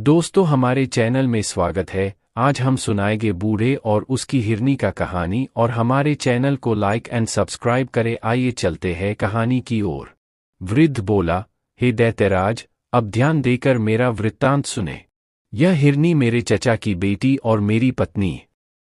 दोस्तों हमारे चैनल में स्वागत है। आज हम सुनाएंगे बूढ़े और उसकी हिरनी का कहानी और हमारे चैनल को लाइक एंड सब्सक्राइब करें। आइए चलते हैं कहानी की ओर। वृद्ध बोला, हे दैत्यराज, अब ध्यान देकर मेरा वृत्तांत सुने। यह हिरनी मेरे चचा की बेटी और मेरी पत्नी।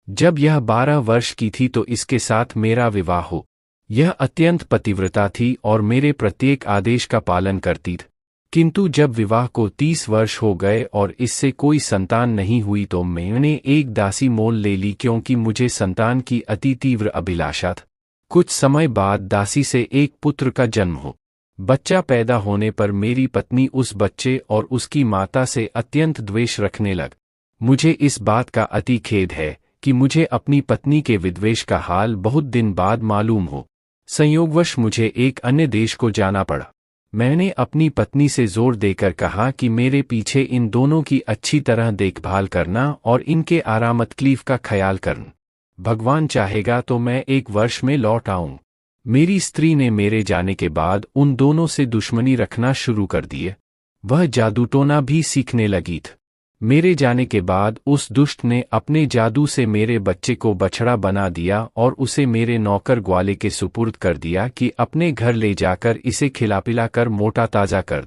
जब यह 12 वर्ष की थी तो इसके साथ मेरा विवाह हो। यह अत्यंत पतिव्रता थी और मेरे प्रत्येक आदेश का पालन करती थी। किंतु जब विवाह को 30 वर्ष हो गए और इससे कोई संतान नहीं हुई तो मैंने एक दासी मोल ले ली, क्योंकि मुझे संतान की अति तीव्र अभिलाषा थी। कुछ समय बाद दासी से एक पुत्र का जन्म हो। बच्चा पैदा होने पर मेरी पत्नी उस बच्चे और उसकी माता से अत्यंत द्वेष रखने लग। मुझे इस बात का अति खेद है कि मुझे अपनी पत्नी के विद्वेष का हाल बहुत दिन बाद मालूम हो। संयोगवश मुझे एक अन्य देश को जाना पड़ा। मैंने अपनी पत्नी से जोर देकर कहा कि मेरे पीछे इन दोनों की अच्छी तरह देखभाल करना और इनके आराम तकलीफ का ख्याल करना। भगवान चाहेगा तो मैं 1 वर्ष में लौट आऊं। मेरी स्त्री ने मेरे जाने के बाद उन दोनों से दुश्मनी रखना शुरू कर दिए। वह जादू टोना भी सीखने लगी थी। मेरे जाने के बाद उस दुष्ट ने अपने जादू से मेरे बच्चे को बछड़ा बना दिया और उसे मेरे नौकर ग्वाले के सुपुर्द कर दिया कि अपने घर ले जाकर इसे खिला कर मोटा ताजा कर।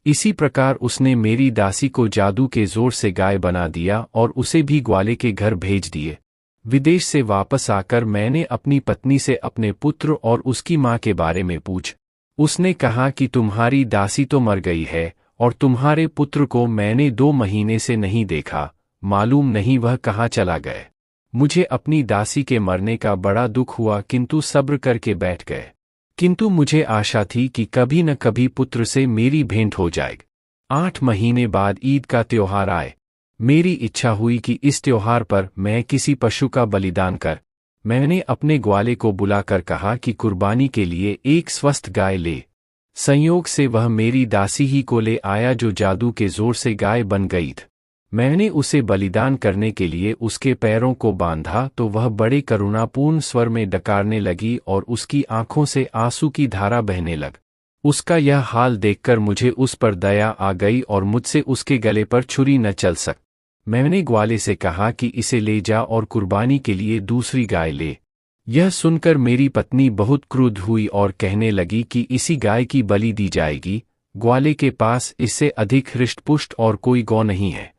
इसी प्रकार उसने मेरी दासी को जादू के जोर से गाय बना दिया और उसे भी ग्वाले के घर भेज दिए। विदेश से वापस आकर मैंने अपनी पत्नी से अपने पुत्र और उसकी माँ के बारे में पूछ। उसने कहा कि तुम्हारी दासी तो मर गई है और तुम्हारे पुत्र को मैंने 2 महीने से नहीं देखा, मालूम नहीं वह कहाँ चला गए। मुझे अपनी दासी के मरने का बड़ा दुख हुआ, किंतु सब्र करके बैठ गए। किंतु मुझे आशा थी कि कभी न कभी पुत्र से मेरी भेंट हो जाएगी। 8 महीने बाद ईद का त्योहार आए। मेरी इच्छा हुई कि इस त्योहार पर मैं किसी पशु का बलिदान कर। मैंने अपने ग्वाले को बुलाकर कहा कि कुर्बानी के लिए एक स्वस्थ गाय ले। संयोग से वह मेरी दासी ही को ले आया, जो जादू के जोर से गाय बन गई थी। मैंने उसे बलिदान करने के लिए उसके पैरों को बांधा तो वह बड़े करुणापूर्ण स्वर में डकारने लगी और उसकी आंखों से आंसू की धारा बहने लग। उसका यह हाल देखकर मुझे उस पर दया आ गई और मुझसे उसके गले पर छुरी न चल सक। मैंने ग्वाले से कहा कि इसे ले जा और कुर्बानी के लिए दूसरी गाय ले। यह सुनकर मेरी पत्नी बहुत क्रुद्ध हुई और कहने लगी कि इसी गाय की बलि दी जाएगी। ग्वाले के पास इससे अधिक हृष्टपुष्ट और कोई गौ नहीं है।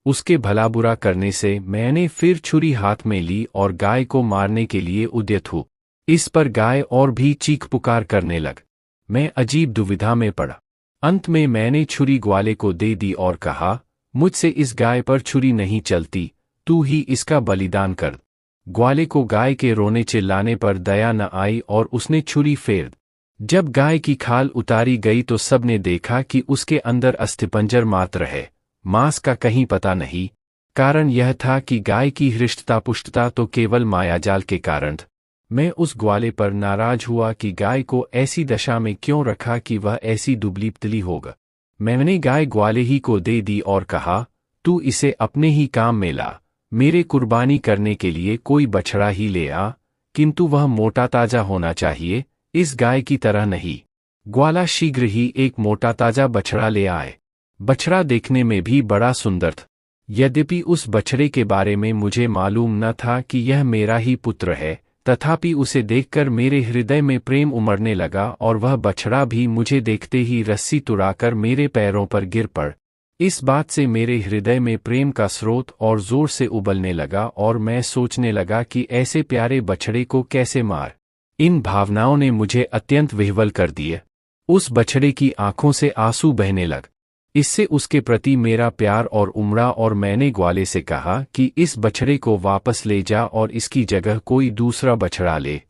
उसके भला बुरा करने से मैंने फिर छुरी हाथ में ली और गाय को मारने के लिए उद्यत हूँ। इस पर गाय और भी चीख पुकार करने लग। मैं अजीब दुविधा में पड़ा। अंत में मैंने छुरी ग्वाले को दे दी और कहा, मुझसे इस गाय पर छुरी नहीं चलती, तू ही इसका बलिदान कर। ग्वाले को गाय के रोने चिल्लाने पर दया न आई और उसने छुरी फेर दी। जब गाय की खाल उतारी गई तो सबने देखा कि उसके अंदर अस्थिपंजर मात्र है, मांस का कहीं पता नहीं। कारण यह था कि गाय की हृष्टता पुष्टता तो केवल मायाजाल के कारण थी। मैं उस ग्वाले पर नाराज हुआ कि गाय को ऐसी दशा में क्यों रखा कि वह ऐसी दुबली पतली होगा। मैंने गाय ग्वाले ही को दे दी और कहा, तू इसे अपने ही काम में ला। मेरे कुर्बानी करने के लिए कोई बछड़ा ही ले आ, किंतु वह मोटा ताजा होना चाहिए, इस गाय की तरह नहीं। ग्वाला शीघ्र ही एक मोटा ताजा बछड़ा ले आए। बछड़ा देखने में भी बड़ा सुंदर था। यद्यपि उस बछड़े के बारे में मुझे मालूम न था कि यह मेरा ही पुत्र है, तथापि उसे देखकर मेरे हृदय में प्रेम उमड़ने लगा और वह बछड़ा भी मुझे देखते ही रस्सी तुड़ाकर मेरे पैरों पर गिर पड़। इस बात से मेरे हृदय में प्रेम का स्रोत और जोर से उबलने लगा और मैं सोचने लगा कि ऐसे प्यारे बछड़े को कैसे मार। इन भावनाओं ने मुझे अत्यंत विह्वल कर दिए। उस बछड़े की आंखों से आंसू बहने लग। इससे उसके प्रति मेरा प्यार और उमड़ा और मैंने ग्वाले से कहा कि इस बछड़े को वापस ले जा और इसकी जगह कोई दूसरा बछड़ा ले।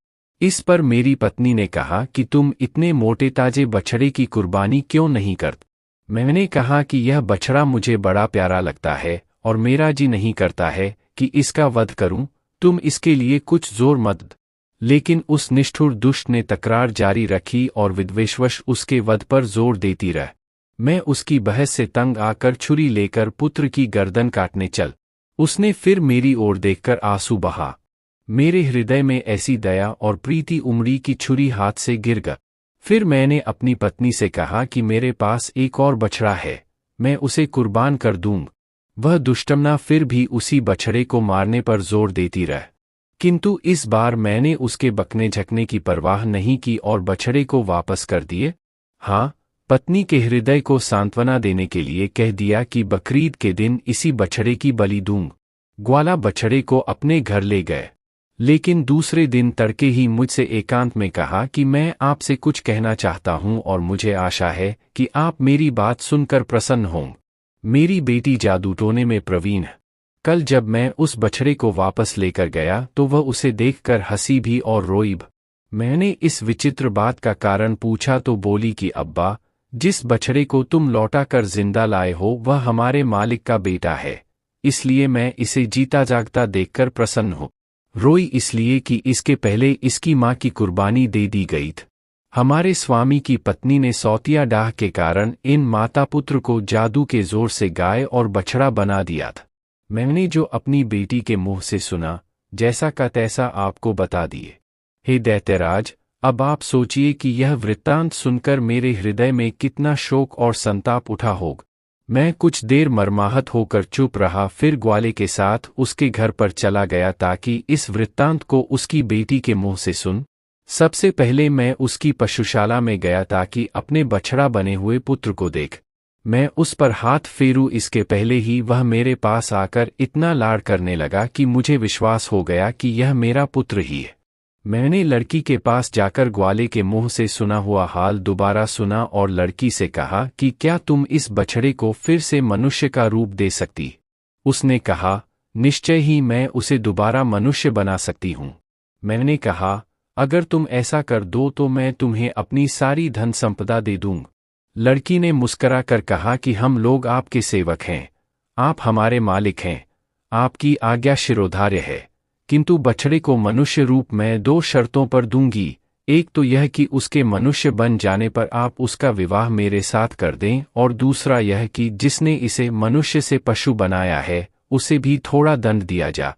इस पर मेरी पत्नी ने कहा कि तुम इतने मोटे ताजे बछड़े की कुर्बानी क्यों नहीं करते। मैंने कहा कि यह बछड़ा मुझे बड़ा प्यारा लगता है और मेरा जी नहीं करता है कि इसका वध करूं, तुम इसके लिए कुछ जोर मत दो। लेकिन उस निष्ठुर दुष्ट ने तकरार जारी रखी और विद्वेषवश उसके वध पर जोर देती रह। मैं उसकी बहस से तंग आकर छुरी लेकर पुत्र की गर्दन काटने चल। उसने फिर मेरी ओर देखकर आंसू बहा। मेरे हृदय में ऐसी दया और प्रीति उमड़ी कि छुरी हाथ से गिर गई। फिर मैंने अपनी पत्नी से कहा कि मेरे पास एक और बछड़ा है, मैं उसे कुर्बान कर दूंगा। वह दुष्टमना फिर भी उसी बछड़े को मारने पर जोर देती रह, किंतु इस बार मैंने उसके बकने झकने की परवाह नहीं की और बछड़े को वापस कर दिए। हाँ, पत्नी के हृदय को सांत्वना देने के लिए कह दिया कि बकरीद के दिन इसी बछड़े की बलि दूंग। ग्वाला बछड़े को अपने घर ले गए, लेकिन दूसरे दिन तड़के ही मुझसे एकांत में कहा कि मैं आपसे कुछ कहना चाहता हूं और मुझे आशा है कि आप मेरी बात सुनकर प्रसन्न हों। मेरी बेटी जादू टोने में प्रवीण है। कल जब मैं उस बछड़े को वापस लेकर गया तो वह उसे देखकर हंसी भी और रोई भी। मैंने इस विचित्र बात का कारण पूछा तो बोली कि अब्बा, जिस बछड़े को तुम लौटा कर जिंदा लाए हो वह हमारे मालिक का बेटा है, इसलिए मैं इसे जीता जागता देखकर प्रसन्न हूँ। रोई इसलिए कि इसके पहले इसकी माँ की कुर्बानी दे दी गई थी। हमारे स्वामी की पत्नी ने सौतिया डाह के कारण इन माता पुत्र को जादू के जोर से गाय और बछड़ा बना दिया था। मैंने जो अपनी बेटी के मुंह से सुना, जैसा का तैसा आपको बता दिए। हे दैत्यराज, अब आप सोचिए कि यह वृत्तांत सुनकर मेरे हृदय में कितना शोक और संताप उठा होगा। मैं कुछ देर मर्माहत होकर चुप रहा, फिर ग्वाले के साथ उसके घर पर चला गया ताकि इस वृत्तांत को उसकी बेटी के मुंह से सुन। सबसे पहले मैं उसकी पशुशाला में गया ताकि अपने बछड़ा बने हुए पुत्र को देख। मैं उस पर हाथ फेरूं इसके पहले ही वह मेरे पास आकर इतना लाड़ करने लगा कि मुझे विश्वास हो गया कि यह मेरा पुत्र ही है। मैंने लड़की के पास जाकर ग्वाले के मुंह से सुना हुआ हाल दोबारा सुना और लड़की से कहा कि क्या तुम इस बछड़े को फिर से मनुष्य का रूप दे सकती? उसने कहा, निश्चय ही मैं उसे दोबारा मनुष्य बना सकती हूँ। मैंने कहा, अगर तुम ऐसा कर दो तो मैं तुम्हें अपनी सारी धन संपदा दे दूंगा। लड़की ने मुस्करा कर कहा कि हम लोग आपके सेवक हैं, आप हमारे मालिक हैं, आपकी आज्ञा शिरोधार्य है, किंतु बछड़े को मनुष्य रूप में 2 शर्तों पर दूंगी। एक तो यह कि उसके मनुष्य बन जाने पर आप उसका विवाह मेरे साथ कर दें, और दूसरा यह कि जिसने इसे मनुष्य से पशु बनाया है उसे भी थोड़ा दंड दिया जा।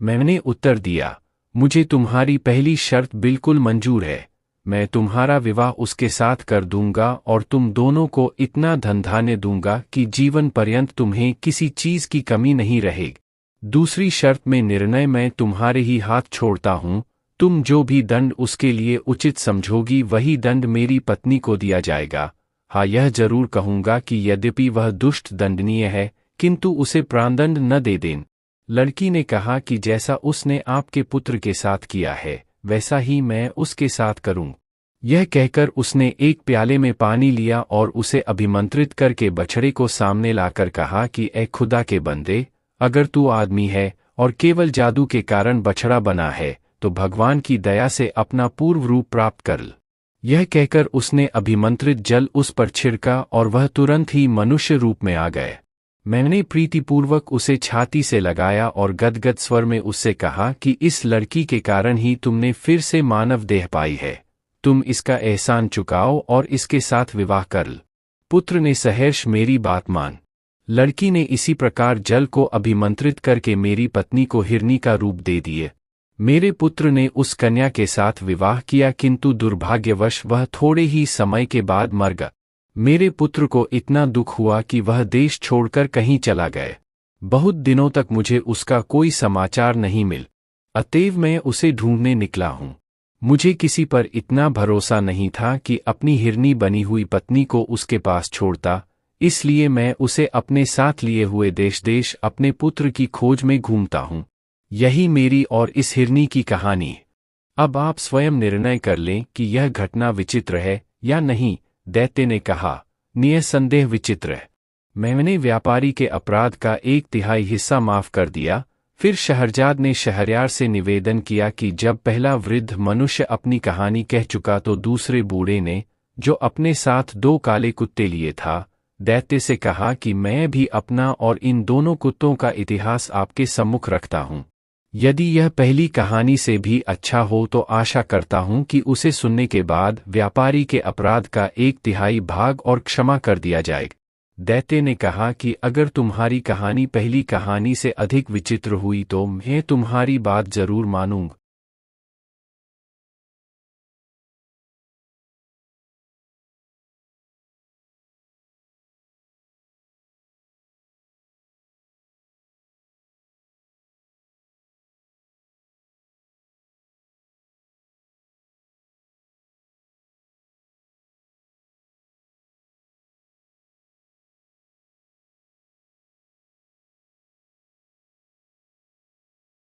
मैंने उत्तर दिया, मुझे तुम्हारी पहली शर्त बिल्कुल मंजूर है। मैं तुम्हारा विवाह उसके साथ कर दूंगा और तुम दोनों को इतना धन धान्य दूंगा कि जीवन पर्यंत तुम्हें किसी चीज की कमी नहीं रहेगी। दूसरी शर्त में निर्णय मैं तुम्हारे ही हाथ छोड़ता हूं। तुम जो भी दंड उसके लिए उचित समझोगी वही दंड मेरी पत्नी को दिया जाएगा। हाँ, यह जरूर कहूंगा कि यद्यपि वह दुष्ट दंडनीय है, किंतु उसे प्राणदंड न दे दें। लड़की ने कहा कि जैसा उसने आपके पुत्र के साथ किया है वैसा ही मैं उसके साथ करूं। यह कहकर उसने एक प्याले में पानी लिया और उसे अभिमंत्रित करके बछड़े को सामने लाकर कहा कि ए खुदा के बंदे, अगर तू आदमी है और केवल जादू के कारण बछड़ा बना है तो भगवान की दया से अपना पूर्व रूप प्राप्त कर ल। यह कहकर उसने अभिमंत्रित जल उस पर छिड़का और वह तुरंत ही मनुष्य रूप में आ गए। मैंने प्रीतिपूर्वक उसे छाती से लगाया और गदगद स्वर में उससे कहा कि इस लड़की के कारण ही तुमने फिर से मानव देह पाई है। तुम इसका एहसान चुकाओ और इसके साथ विवाह कर ल। पुत्र ने सहर्ष मेरी बात मान। लड़की ने इसी प्रकार जल को अभिमंत्रित करके मेरी पत्नी को हिरनी का रूप दे दिए। मेरे पुत्र ने उस कन्या के साथ विवाह किया, किंतु दुर्भाग्यवश वह थोड़े ही समय के बाद मर गया। मेरे पुत्र को इतना दुख हुआ कि वह देश छोड़कर कहीं चला गया। बहुत दिनों तक मुझे उसका कोई समाचार नहीं मिल, अतएव मैं उसे ढूंढने निकला हूँ। मुझे किसी पर इतना भरोसा नहीं था कि अपनी हिरनी बनी हुई पत्नी को उसके पास छोड़ता, इसलिए मैं उसे अपने साथ लिए हुए देश देश अपने पुत्र की खोज में घूमता हूँ। यही मेरी और इस हिरनी की कहानी है। अब आप स्वयं निर्णय कर लें कि यह घटना विचित्र है या नहीं। दैत्य ने कहा, निसंदेह विचित्र है। मैंने व्यापारी के अपराध का 1/3 हिस्सा माफ कर दिया। फिर शहरजाद ने शहरयार से निवेदन किया कि जब पहला वृद्ध मनुष्य अपनी कहानी कह चुका तो दूसरे बूढ़े ने, जो अपने साथ 2 काले कुत्ते लिए था, दैत्य से कहा कि मैं भी अपना और इन दोनों कुत्तों का इतिहास आपके सम्मुख रखता हूँ। यदि यह पहली कहानी से भी अच्छा हो तो आशा करता हूं कि उसे सुनने के बाद व्यापारी के अपराध का 1/3 भाग और क्षमा कर दिया जाएगा। दैत्य ने कहा कि अगर तुम्हारी कहानी पहली कहानी से अधिक विचित्र हुई तो मैं तुम्हारी बात जरूर मानूंगा।